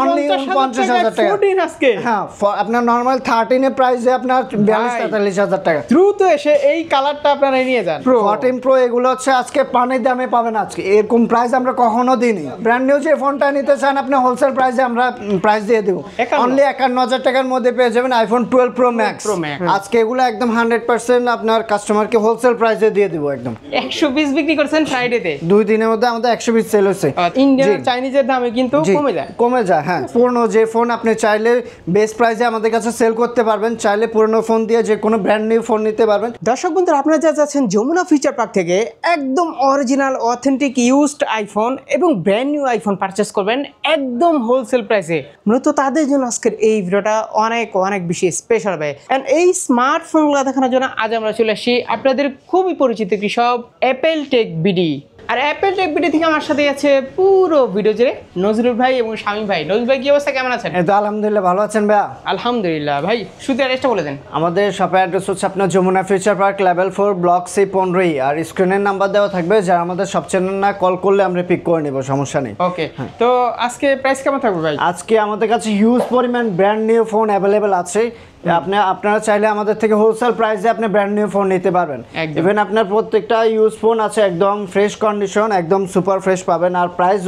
Only 49,000 টাকা 14 আজকে। হ্যাঁ, আপনার নরমাল 13 এর প্রাইসে আপনার 42-43,000 টাকা। দ্রুত এসে এই কালারটা আপনারা নিয়ে যান। 14 প্রো এগুলো হচ্ছে আজকে পানির দামে পাবেন। আজকে এরকম প্রাইস আমরা কখনো দিইনি। ব্র্যান্ড নিউ যে ফোনটা নিতে চান আপনি হোলসেল প্রাইসে আমরা প্রাইস দিয়ে দেব। অনলি 51,000 টাকার মধ্যে পেয়ে যাবেন আইফোন 12 প্রো ম্যাক্স। আজকে এগুলো একদম 100% আপনার কাস্টমারকে হোলসেল প্রাইসে দিয়ে দেব একদম। 120 বিক্রি করছেন ফ্রাইডেতে, 2 দিনের মধ্যে আমাদের 120 সেল হচ্ছে। ইন্ডিয়ান চাইনিজের দামে কিন্তু কমে যায়। হ্যাঁ, পুরনো যে ফোন আপনি চাইলে বেস্ট প্রাইসে আমাদের কাছে সেল করতে পারবেন, চাইলে পুরনো ফোন দিয়ে যে কোনো ব্র্যান্ড নিউ ফোন নিতে পারবেন। দর্শক বন্ধুরা, আপনারা যা যাচ্ছেন যমুনা ফিচার পার্ক থেকে একদম অরিজিনাল অথেন্টিক ইউজড আইফোন এবং ব্র্যান্ড নিউ আইফোন পারচেস করবেন একদম হোলসেল প্রাইসে। মূলত তাদের জন্য আজকের এই ভিডিওটা অনেক অনেক বেশি স্পেশাল হবে। এন্ড এই স্মার্টফোনগুলো দেখানোর জন্য আজ আমরা চলে আসি আপনাদের খুবই পরিচিত একটি শপ অ্যাপেল টেক বিডি। আর অ্যাপেল টেক বিডি থেকে আমার সাথে আছে পুরো ভিডিও জুড়ে নজরুল ভাই এবং শামীম ভাই। নজরুল ভাই কি অবস্থা, কেমন আছেন? এই তো আলহামদুলিল্লাহ, ভালো আছেন ভাইয়া? আলহামদুলিল্লাহ। ভাই শুধু অ্যাড্রেসটা বলে দেন। আমাদের শপের অ্যাড্রেস হচ্ছে আপনার Jamuna future park level 4 block C 15। আর স্ক্রিনের নাম্বার দেওয়া থাকবে, যারা আমাদের সব চ্যানেল না কল করলে আমরা পিক করে নেব, সমস্যা নেই। ওকে, তো আজকে প্রাইস কেমন থাকবে ভাই? আজকে আমাদের কাছে হিউজ পরিমাণ ব্র্যান্ড নিউ ফোন অ্যাভেলেবেল আছে। আপনারা চাইলে আমাদের থেকে হোলসেল প্রাইসে আপনি ব্র্যান্ড নিউ ফোন নিতে পারবেন। ইভেন আপনার প্রত্যেকটা ইউজ ফোন আছে একদম ফ্রেশ কন্ডিশন, একদম সুপার ফ্রেশ পাবেন। আর প্রাইস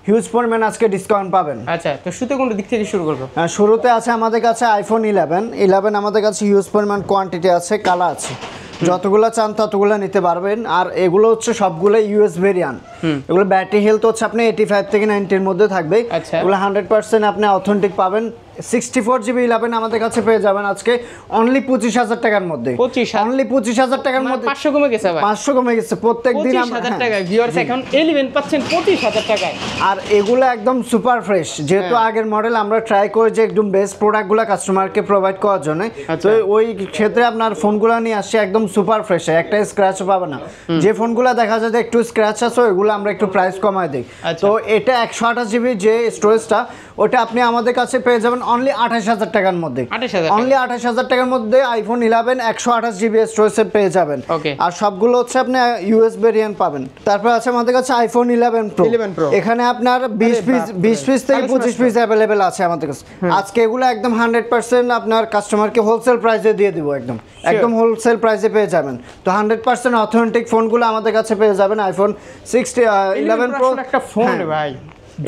হিউজ পরিমাণ আজকে ডিসকাউন্ট পাবেন। আচ্ছা, তো শুরুতে কোন দিক থেকে শুরু করবো? শুরুতে আছে আমাদের কাছে আইফোন 11 আমাদের কাছে হিউজ পরিমাণ কোয়ান্টিটি আছে, কালার আছে, যতগুলো চান ততগুলো নিতে পারবেন। আর এগুলো হচ্ছে সবগুলো ইউএস ভেরিয়েন্ট। এগুলো ব্যাটারি হেলথ হচ্ছে আপনি 85 থেকে 90 এর মধ্যে থাকবে। এগুলো 100% আপনি অথেন্টিক পাবেন। 64GB 11 আমাদের কাছে পেয়ে যাবেন আজকে অনলি 25,000 টাকার মধ্যে। অনলি 25,000 টাকার মধ্যে 500 কমে গেছে ভাই, 500 কমে গেছে প্রত্যেকদিন। 25,000 টাকা ভিউয়ার্স এখন 11 পাচ্ছেন 25,000 টাকায়। আর এগুলো একদম সুপার ফ্রেশ, যেহেতু আগের মডেল আমরা ট্রাই করি যে একদম বেস্ট প্রোডাক্টগুলো কাস্টমারকে প্রোভাইড করার জন্য। তো ওই ক্ষেত্রে আপনার ফোনগুলো নিয়ে আসছে একদম সুপার ফ্রেশ, একটা স্ক্র্যাচও পাবে না। যে ফোনগুলো দেখা যায় একটু স্ক্র্যাচ আছে ওইগুলো আমরা একটু প্রাইস কমায় দিই। তো এটা 128GB যে স্টোরেজটা, ওটা আপনি আমাদের কাছে পেয়ে যাবেন অনলি 28,000 টাকার মধ্যে। অনলি 28,000 টাকার মধ্যে আইফোন 11 128GB স্টোরেজে পেয়ে যাবেন। আর সবগুলো হচ্ছে আপনি ইউএস ভেরিয়েন্ট পাবেন। তারপর আছে আমাদের কাছে আইফোন 11 প্রো। এখানে আপনার 20 পিস থেকে 25 পিস অ্যাভেলেবেল আছে আমাদের কাছে। আজকে এগুলো একদম 100% আপনার কাস্টমারকে হোলসেল প্রাইসে দিয়ে দিব, একদম হোলসেল প্রাইসে পেয়ে যাবেন। তো 100% অথেন্টিক ফোনগুলো আমাদের কাছে পেয়ে যাবেন। আইফোন 11 প্রো একটা ফোন ভাই,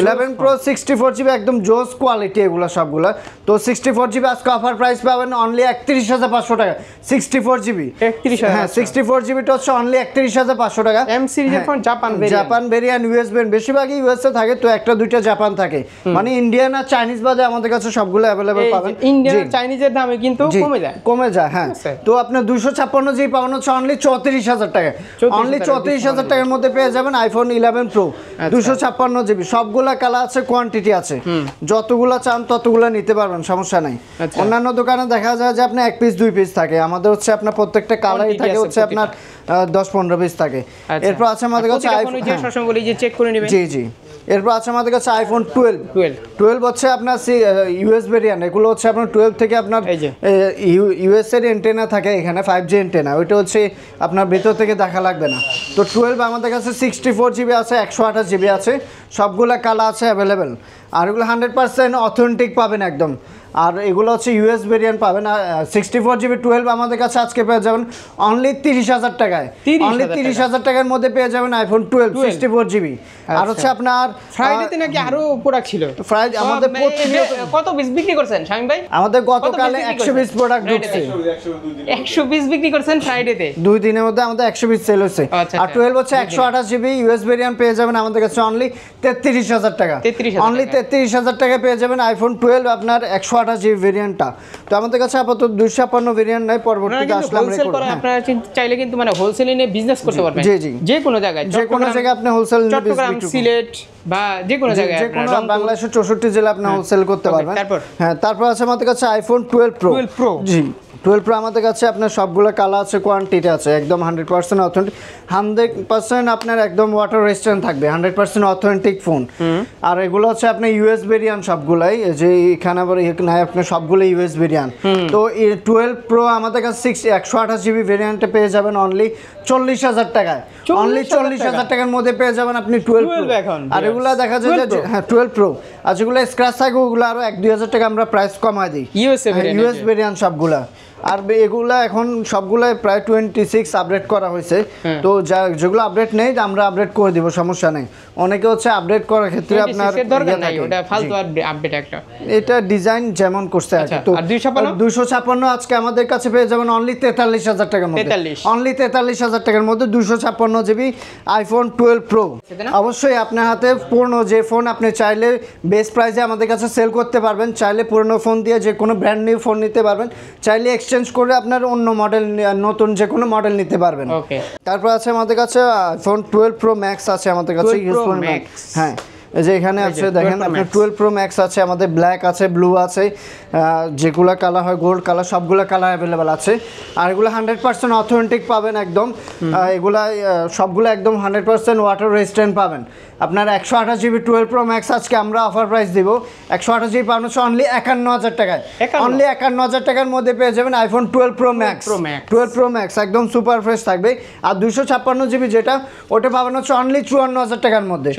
11 প্রো 64GB একদম জোস কোয়ালিটি এগুলো সবগুলো। তো 64GB আজকে অফার প্রাইস পাবেন অনলি 31,500 টাকা। 64GB, হ্যাঁ 64GB টা হচ্ছে অনলি 31,500 টাকা। এম সিরিজের phone, Japan variant, US variant, বেশিরভাগই ইউএসএ থাকে, তো একটা দুইটা জাপান থাকে। মানে ইন্ডিয়ান আর চাইনিজ বাদে আমাদের কাছে সবগুলো অ্যাভেলেবল পাবেন। ইন্ডিয়ান আর চাইনিজের দামে কিন্তু কমে যায়। হ্যাঁ, তো আপনার 256GB পাবেন হচ্ছে অনলি 34,000 টাকা। অনলি 34,000 টাকার মধ্যে পেয়ে যাবেন আইফোন 11 প্রো 256GB। সবগুলা কালার আছে, কোয়ান্টিটি আছে, যতগুলা চান ততগুলা নিতে পারবেন, সমস্যা নাই। অন্যান্য দোকানে দেখা যায় যে আপনার 1 পিস 2 পিস থাকে, আমাদের হচ্ছে আপনার প্রত্যেকটা কালারই থাকে হচ্ছে আপনার 10-15 পিস থাকে। এরপর আছে আমাদের কাছে আইফোন, জি এরপর আছে আমাদের কাছে আইফোন 12 হচ্ছে আপনার ইউএস ভেরিয়েন্ট। এগুলো হচ্ছে আপনার 12 থেকে আপনার ইউএস এর এন্টেনা থাকে এখানে, 5G এন্টেনা, ওইটা হচ্ছে আপনার ভেতর থেকে দেখা লাগবে না। তো 12 আমাদের কাছে 64GB আছে, 128GB আছে, সবগুলা কালার আছে অ্যাভেলেবেল। আর এগুলো 100% অথেন্টিক পাবেন একদম। আর এগুলো হচ্ছে ইউএস ভেরিয়েন্ট পাবেন। 64GB 12 আমাদের কাছে আজকে পেয়ে যাবেন অনলি 30,000 টাকায়। অনলি 30,000 টাকার মধ্যে পেয়ে যাবেন আইফোন 12 64GB। আর হচ্ছে আপনার ফ্রাইডেতে নাকি আরো প্রোডাক্ট ছিল। ফ্রাইডে আমাদের কত পিস বিক্রি করছেন শামীম ভাই? আমাদের গতকালে 120 প্রোডাক্ট ঢুকছে। 120 বিক্রি করছেন ফ্রাইডেতে, 2 দিনের মধ্যে আমাদের 120 সেল হচ্ছে। আর 12 হচ্ছে 128GB ইউএস ভেরিয়েন্ট পেয়ে যাবেন আমাদের কাছে অনলি 33,000 টাকা। অনলি 33,000 টাকা পেয়ে যাবেন আইফোন 12 আপনার 128GB ভেরিয়েন্টটা। তো আমাদের কাছে আপাতত 256 ভেরিয়েন্ট নাই, পরবর্তীতে আসলে আমরা করব। আপনারা চাইলে কিন্তু মানে হোলসেল নিয়ে বিজনেস করতে পারবেন। জি যে কোনো জায়গায় আপনি হোলসেল নিয়ে চট্টগ্রাম, সিলেট বা যে কোনো জায়গায়, যে কোনো বাংলাদেশের 64 জেলা আপনি হোলসেল করতে পারবেন। হ্যাঁ, তারপর আছে আমাদের কাছে আইফোন 12 প্রো। জি 12 প্রো আমাদের কাছে আপনার সবগুলো কালার আছে, কোয়ান্টিটি আছে, একদম 100% অথেন্টিক, 100% আপনার একদম ওয়াটার রেজিস্ট্যান্ট থাকবে, 100% অথেন্টিক ফোন। আর এগুলো হচ্ছে আপনার ইউএস ভেরিয়েন্ট সবগুলাই, যে এখানে আবার নাই আপনার সবগুলো ইউএস ভেরিয়েন্ট। তো 12 প্রো আমাদের কাছে 128 জিবি ভেরিয়েন্টে পেয়ে যাবেন অনলি 40,000 টাকায়, অনলি 40,000 টাকার মধ্যে পেয়ে যাবেন আপনি 12 প্রো। আর এগুলো দেখা যায় যে হ্যাঁ 12 প্রো, আর যেগুলো স্ক্র্যাচ থাকে ওগুলো আরো 1-2,000 টাকা আমরা প্রাইস কমায় দিই, ইউএস ভেরিয়েন্ট সবগুলা। আর এগুলা এখন সবগুলাই প্রায় 26 আপডেট করা হয়েছে, তো যেগুলো আপডেট নেই আমরা আপডেট করে দিব, সমস্যা নেই। অনেকে হচ্ছে আপডেট করার ক্ষেত্রে আপনার দরকার নাই, ওটা ফালতু আপডেট একটা, এটা ডিজাইন যেমন করতে আছে। তো 256 আজকে আমাদের কাছে পেয়ে যাবেন অনলি 43,000 টাকার মধ্যে, অনলি 43,000 টাকার মধ্যে 256 জিবি আইফোন 12 প্রো। অবশ্যই আপনার হাতে পুরনো যে ফোন আপনি চাইলে বেস্ট প্রাইসে আমাদের কাছে সেল করতে পারবেন, চাইলে পুরনো ফোন দিয়ে যে কোনো ব্র্যান্ড নিউ ফোন নিতে পারবেন, চাইলে এক্সচেঞ্জ করে আপনার অন্য মডেল, নতুন যে কোনো মডেল নিতে পারবেন। তারপর আছে আমাদের কাছে আইফোন 12 প্রো ম্যাক্স আছে আমাদের কাছে, হ্যাঁ এই যে এখানে আছে দেখেন আপনার 12 প্রো ম্যাক্স আছে আমাদের, ব্ল্যাক আছে, ব্লু আছে, যেগুলো কালার হয় গোল্ড কালার, সবগুলো কালার অ্যাভেলেবেল আছে। আর এগুলো 100% অথেন্টিক পাবেন একদম, এগুলা সবগুলো একদম 100% ওয়াটার রেজিস্ট্যান্ট পাবেন। আপনার 128 জিবি 12 প্রো ম্যাক্স আজকে আমরা অফার প্রাইস দিব, 128 জিবি পাবেন হচ্ছে অনলি 51,000 টাকায়, অনলি 51,000 টাকার মধ্যে পেয়ে যাবেন iPhone 12 pro max, 12 pro max একদম সুপার ফ্রেশ থাকবে। আর 256 জিবি যেটা ওটা পাবেন হচ্ছে অনলি 54,000 টাকার মধ্যে,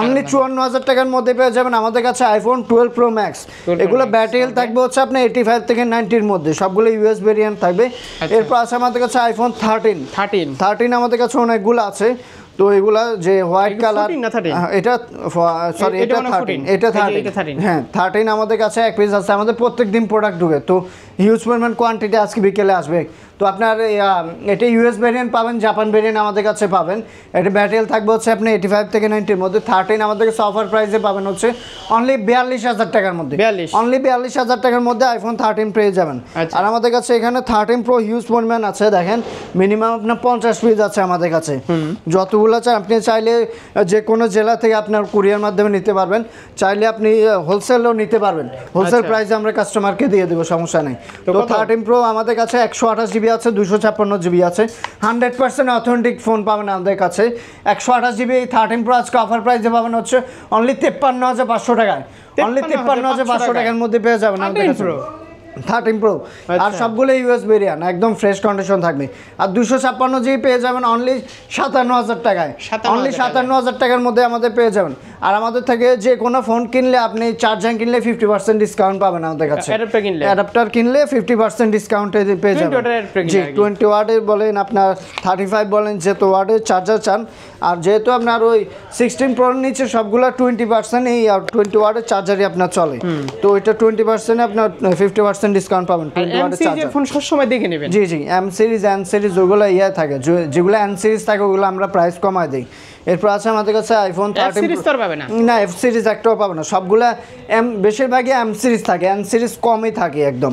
অনলি 54,000 টাকার মধ্যে পেয়ে যাবেন আমাদের কাছে আইফোন 12 প্রো ম্যাক্স। এগুলো ব্যাটারি হেলথ থাকবে হচ্ছে আপনার 85 থেকে 90-র মধ্যে, সবগুলো ইউএস ভেরিয়েন্ট থাকবে। এরপর আছে আমাদের কাছে আইফোন 13 আমাদের কাছে অনেকগুলো আছে। তো এগুলা যে হোয়াইট কালার, এটা সরি এটা 13, হ্যাঁ 13 আমাদের কাছে এক পিস আছে, আমাদের প্রত্যেকদিন প্রোডাক্ট ঢুকে, তো হিউজ পরিমাণ কোয়ান্টিটি আজকে বিকেলে আসবে। তো আপনার এটা ইউএস ভেরিয়েন্ট পাবেন, জাপান ভেরিয়েন্ট আমাদের কাছে পাবেন। এটা ব্যাটেল থাকবে হচ্ছে আপনি 85 থেকে 90-র মধ্যে। 13 আমাদের কাছে অফার প্রাইসে পাবেন হচ্ছে অনলি 42,000 টাকার মধ্যে, অনলি 42,000 টাকার মধ্যে আইফোন 13 পেয়ে যাবেন। আর আমাদের কাছে এখানে 13 প্রো হিউজ পরিমাণ আছে, দেখেন মিনিমাম আপনার 50 পিস আছে আমাদের কাছে, যতগুলো চান আপনি চাইলে যে কোনো জেলা থেকে আপনার কুরিয়ার মাধ্যমে নিতে পারবেন, চাইলে আপনি হোলসেলও নিতে পারবেন, হোলসেল প্রাইসে আমরা কাস্টমারকে দিয়ে দেবো, সমস্যা নেই। তো 13 প্রো আমাদের কাছে 128 জিবি আছে, 256 জিবি আছে, 100% অথেন্টিক ফোন পাবেন আমাদের কাছে। 128 জিবি 13 প্রো আজকে অফার প্রাইসে পাবেন হচ্ছে অনলি 53,500 টাকায়, অনলি 53,500 টাকার মধ্যে পেয়ে যাবেন আমাদের কাছে 13 প্রো। আর সবগুলো ইউএস ভেরিয়েন্ট একদম ফ্রেশ কন্ডিশন থাকবে। আর 256 জিবি পেয়ে যাবেন অনলি 57,000 টাকায়, অনলি 57,000 টাকার মধ্যে আমাদের পেয়ে যাবেন। আর আমাদের থেকে যে কোনো ফোন কিনলে আপনি চার্জার কিনলে 50% ডিসকাউন্ট পাবেন আমাদের কাছে, অ্যাডাপ্টার কিনলে 50% ডিসকাউন্টে পেয়ে যাবেন। জি 20 ওয়াটের বলেন, আপনার 35 বলেন, যেহেতু ওয়াটের চার্জার চান। আর যেহেতু আপনার ওই 16 প্রোর নিচে সবগুলো 20% এই 20 ওয়াটের চার্জারই আপনার চলে, তো ওইটা 20% আপনার 50% ডিসকাউন্ট পাবেন 20 ওয়াটের চার্জার। ফোন সব সময় দেখে নেবেন। জি জি এম সিরিজ, এন সিরিজ ওগুলো থাকে, যেগুলো এন সিরিজ থাকে ওগুলো আমরা প্রাইস কমায় দিই। এরপর আছে আমাদের কাছে আইফোন 13 সিরিজ তো পাবে না, না এফ সিরিজ একটাও পাবে না, সবগুলা এম, বেশিরভাগই এম সিরিজ থাকে, এন সিরিজ কমই থাকে একদম।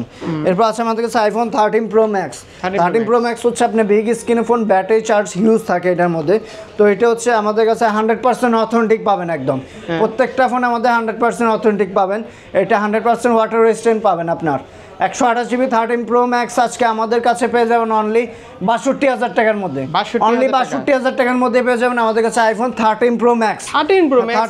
এরপর আছে আমাদের কাছে iPhone 13 pro max. 13 pro max হচ্ছে আপনার বিগ স্ক্রিনের ফোন, ব্যাটারি চার্জ হিউজ থাকে এটার মধ্যে। তো এটা হচ্ছে আমাদের কাছে 100% অথেন্টিক পাবেন একদম, প্রত্যেকটা ফোন আমাদের 100% অথেন্টিক পাবেন। এটা 100% ওয়াটার রেজিস্ট্যান্ট পাবেন আপনার। 128 জিবি 13 প্রো ম্যাক্স আজকে আমাদের কাছে পেয়ে যাবেন অনলি 62,000 টাকার মধ্যে, অনলি 62,000 টাকার মধ্যে পেয়ে যাবেন আমাদের কাছে iPhone 13 pro max. 13 pro max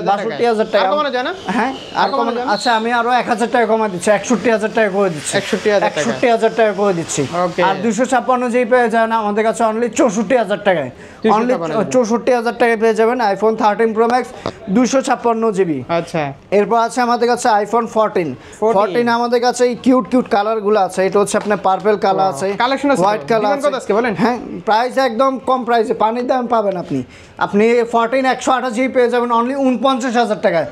62,000 টাকা, কমানো যায় না? হ্যাঁ আর কমানো, আচ্ছা আমি আরো 1,000 টাকা কমা দিচ্ছি, 61,000 টাকা করে দিচ্ছি, 61,000 টাকা করে দিচ্ছি। আর 256 জিবি পেয়ে যাবেন আমাদের কাছে অনলি 64,000 টাকায়, অনলি 64,000 টাকায় পেয়ে যাবেন আইফোন 13 প্রো ম্যাক্স 256 জিবি। আচ্ছা এরপর আছে আমাদের কাছে আইফোন 14 আমাদের কাছে কিউট কালারগুলো আছে। এটা হচ্ছে আপনার পার্পল কালার আছে, কালেকশন আছে, হোয়াইট কালার আছে, আজকে বলেন। হ্যাঁ প্রাইস একদম কম প্রাইসে, পানির দাম পাবেন আপনি। 14 128 জিবি পেয়ে যাবেন অনলি 49,000 টাকায়,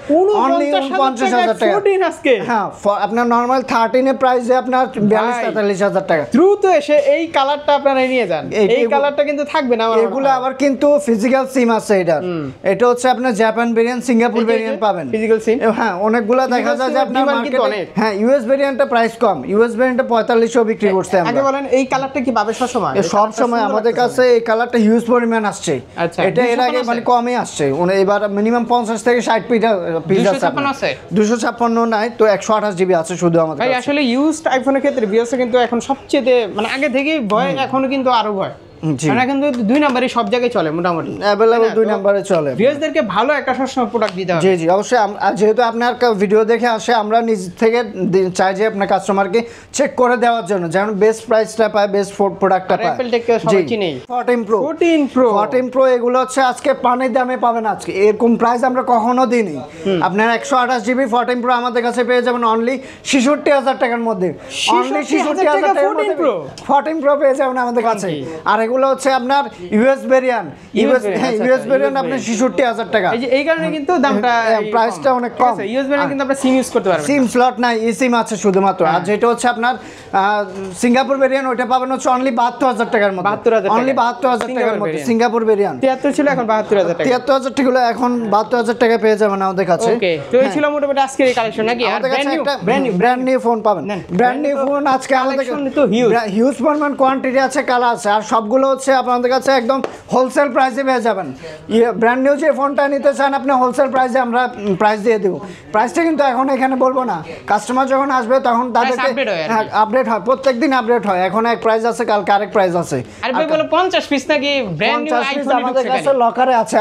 অনলি 49,000 টাকা আজকে। হ্যাঁ আপনার নরমাল 13 এর প্রাইসে আপনার 42-43,000 টাকা। দ্রুত এসে এই কালারটা আপনারা নিয়ে যান, এই কালারটা কিন্তু থাকবে না। এগুলো আবার কিন্তু ফিজিক্যাল সিম আছে এটার, এটা হচ্ছে আপনার জাপান ভেরিয়েন্ট, সিঙ্গাপুর ভেরিয়েন্ট পাবেন, ফিজিক্যাল সিম। হ্যাঁ অনেকগুলো দেখা যায় যে আপনার মার্কেটে, হ্যাঁ ইউএস ভেরিয়েন্টটা প্রাইস কম, ইউএস ভ্যারিয়েন্টে 4500 বিক্রি করছে আমরা। আগে বলেন এই কালারটা কি পাবে সবসময়? সব সময় আমাদের কাছে এই কালারটা হিউজ পরিমাণ আসছে। আচ্ছা, এটা এর আগে মানে কমই আসছে, এবার মিনিমাম 50 থেকে 60 পিস আছে। 256 নাই তো 128 জিবি আছে শুধু আমাদের ভাই কাছে। আসলে ইউজড আইফোনের ক্ষেত্রে ভিউয়ার্স কিন্তু এখন সবচেয়ে মানে আগে থেকেই ভয়, এখনো কিন্তু আরো ভয়। জি, কারণ এখন তো 2 নাম্বারই সব জায়গায় চলে মোটামুটি, अवेलेबल 2 নম্বরে চলে। ভিউয়ার্সদেরকে ভালো একটা সবসময় প্রোডাক্ট দিতে হবে। জি জি অবশ্যই, যেহেতু আপনার ভিডিও দেখে আসে, আমরা নিজ থেকে চাই যে আপনার কাস্টমারকে চেক করে দেওয়ার জন্য যেন বেস্ট প্রাইসটা পায়, বেস্ট প্রোডাক্টটা পায়। অ্যাপল টেক সবাই চিনেই। 14 প্রো 14 প্রো এগুলো হচ্ছে আজকে পানির দামে পাবেন। আজকে এরকম প্রাইস আমরা কখনো দিইনি। আপনার 128 জিবি 14 প্রো আমাদের কাছে পেয়ে যাবেন অনলি 66000 টাকার মধ্যে। অনলি 66000 টাকার মধ্যে 14 প্রো পেয়ে যাবেন আমাদের কাছে। আর এগুলো হচ্ছে আপনার ইউএস ভেরিয়েন্ট, ইউএস ভেরিয়েন্ট আপনার 66000 টাকা। এই কারণে কিন্তু দামটা প্রাইসটা অনেক কম। ইউএস ভেরিয়েন্ট কিন্তু আপনি সিম ইউজ করতে পারবেন, সিম স্লট নাই, সিম আছে শুধুমাত্র। আর যেটা হচ্ছে আপনার সিঙ্গাপুর ভেরিয়েন্ট, ওটা পাবেন হচ্ছে অনলি 72000 টাকার মধ্যে। 72000 অনলি 72000 টাকার মধ্যে সিঙ্গাপুর ভেরিয়েন্ট। 73 ছিল, এখন 72000 টাকা। 73000 টাকা এখন 72000 টাকা পেয়ে যাবেন আমাদের কাছে। ওকে, তো এই ছিল মোটামুটি আজকের এই কালেকশন নাকি? আর আমাদের কাছে একটা ব্র্যান্ড ব্র্যান্ড নিউ ফোন পাবেন। ব্র্যান্ড নিউ ফোন আজকে আমাদের তো হিউজ পরিমাণ কোয়ান্টিটি আছে, কালার আছে, আর সবগুলো হচ্ছে আপনাদের কাছে একদম হোলসেল প্রাইসে পেয়ে যাবেন। ব্র্যান্ড নিউ যে ফোনটা নিতে চান আপনি হোলসেল প্রাইসে আমরা প্রাইস দিয়ে দেবো। প্রাইসটা কিন্তু এখন এখানে বলবো না, কাস্টমার যখন আসবে তখন তাদেরকে আপডেট হয়, প্রত্যেকদিন আপডেট হয়। এখন এক প্রাইস আছে, কালকে আরেক প্রাইস আছে। আর ভাই বলো 50 পিস নাকি ব্র্যান্ড নিউ আইফোন আমাদের কাছে লকারে আছে।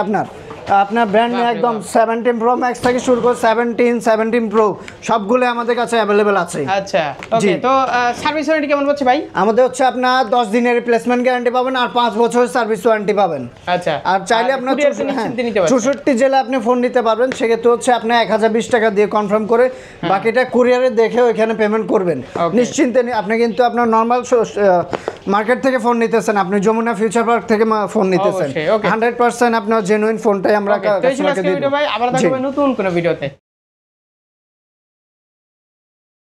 আপনার ব্র্যান্ড নিউ একদম 17 প্রো ম্যাক্স থেকে শুরু করে 17 প্রো সবগুলো আমাদের কাছে অ্যাভেলেবেল আছে। আচ্ছা, ওকে, তো সার্ভিস ওয়ারেন্টি কেমন হচ্ছে ভাই? আমাদের হচ্ছে আপনার 10 দিনের রিপ্লেসমেন্ট গ্যারান্টি পাবেন আর 5 বছরের সার্ভিস ওয়ারেন্টি পাবেন। আচ্ছা, আর চাইলে আপনার 64 জেলা আপনি ফোন নিতে পারবেন। সেক্ষেত্রে হচ্ছে আপনি 1020 টাকা দিয়ে কনফার্ম করে বাকিটা কুরিয়ারে দেখে ওইখানে পেমেন্ট করবেন নিশ্চিন্তে। আপনি কিন্তু আপনার নর্মাল মার্কেট থেকে ফোন নিতেছেন, আপনি যমুনা ফিউচার পার্ক থেকে ফোন নিতেছেন, 100% আপনার জেনুইন ফোনটাই আমরা কাস্টমারকে দিই। ভাই আবার দেখা হবে নতুন কোনো ভিডিওতে।